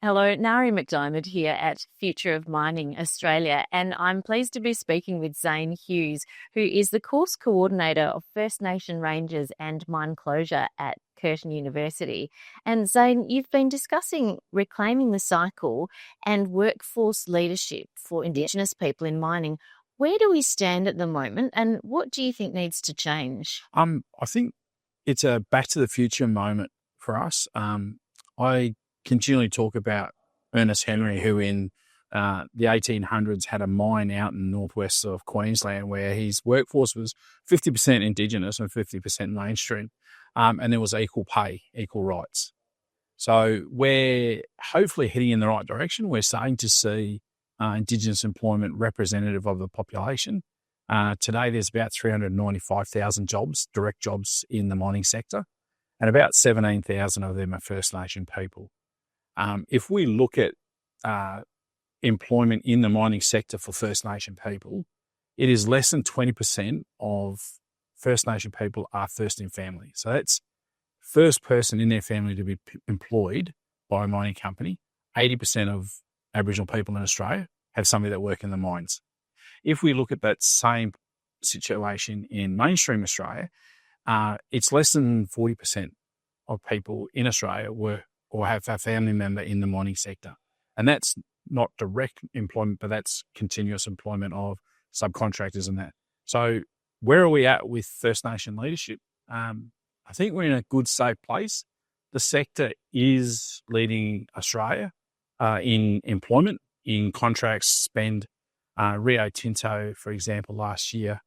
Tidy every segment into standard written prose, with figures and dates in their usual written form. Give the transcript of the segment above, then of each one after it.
Hello, Nari McDiarmid here at Future of Mining Australia, and I'm pleased to be speaking with Zane Hughes, who is the course coordinator of First Nation Rangers and Mine Closure at Curtin University. And Zane, you've been discussing reclaiming the cycle and workforce leadership for Indigenous people in mining. Where do we stand at the moment, and what do you think needs to change? I think it's a back to the future moment for us. I continually talk about Ernest Henry, who in the 1800s had a mine out in the northwest of Queensland where his workforce was 50% Indigenous and 50% mainstream, and there was equal pay, equal rights. So we're hopefully heading in the right direction. We're starting to see Indigenous employment representative of the population. Today, there's about 395,000 jobs, direct jobs in the mining sector, and about 17,000 of them are First Nation people. If we look at employment in the mining sector for First Nation people, it is less than 20% of First Nation people are first in family. So that's first person in their family to be employed by a mining company. 80% of Aboriginal people in Australia have somebody that work in the mines. If we look at that same situation in mainstream Australia, it's less than 40% of people in Australia work or have a family member in the mining sector. And that's not direct employment, but that's continuous employment of subcontractors and that. So where are we at with First Nation leadership? I think we're in a good, safe place. The sector is leading Australia in employment, in contracts spend. Rio Tinto, for example, last year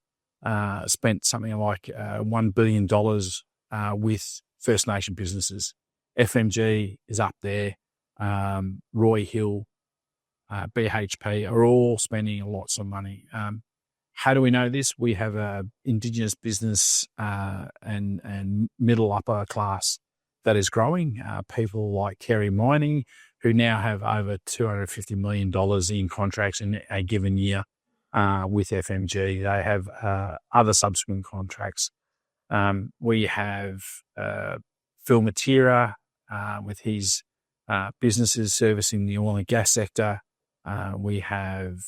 spent something like $1 billion with First Nation businesses. FMG is up there. Roy Hill, BHP are all spending lots of money. How do we know this? We have a Indigenous business and middle upper class that is growing. People like Kerry Mining, who now have over $250 million in contracts in a given year with FMG. They have other subsequent contracts. We have Phil Matera with his businesses servicing the oil and gas sector. We have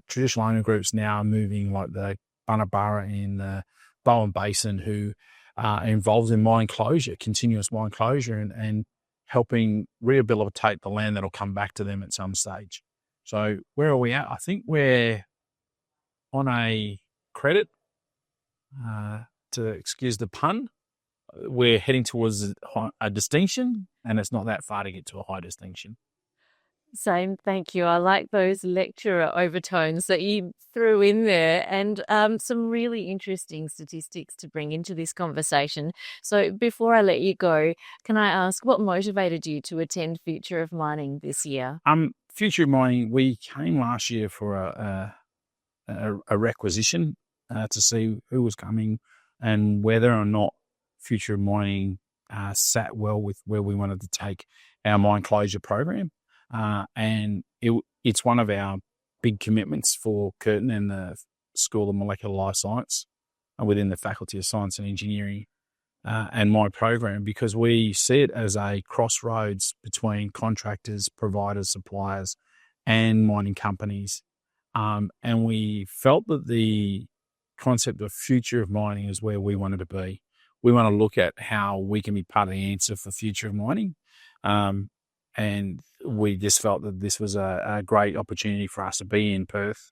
traditional owner groups now moving, like the Bunabara in the Bowen Basin, who are involved in mine closure, continuous mine closure, and helping rehabilitate the land that'll come back to them at some stage. So where are we at? I think we're on a credit, to excuse the pun. We're heading towards a distinction, and it's not that far to get to a high distinction. Same, thank you. I like those lecturer overtones that you threw in there, and some really interesting statistics to bring into this conversation. So before I let you go, can I ask what motivated you to attend Future of Mining this year? Future of Mining, we came last year for a requisition to see who was coming and whether or not Future of Mining sat well with where we wanted to take our mine closure program. And it's one of our big commitments for Curtin and the School of Molecular Life Science within the Faculty of Science and Engineering and my program, because we see it as a crossroads between contractors, providers, suppliers, and mining companies. And we felt that the concept of Future of Mining is where we wanted to be. We want to look at how we can be part of the answer for Future of Mining. And we just felt that this was a great opportunity for us to be in Perth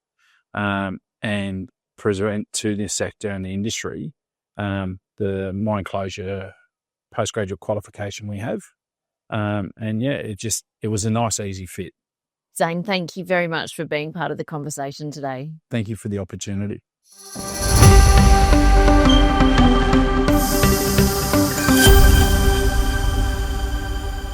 and present to this sector and the industry the mine closure postgraduate qualification we have. And yeah, it was a nice, easy fit. Zane, thank you very much for being part of the conversation today. Thank you for the opportunity.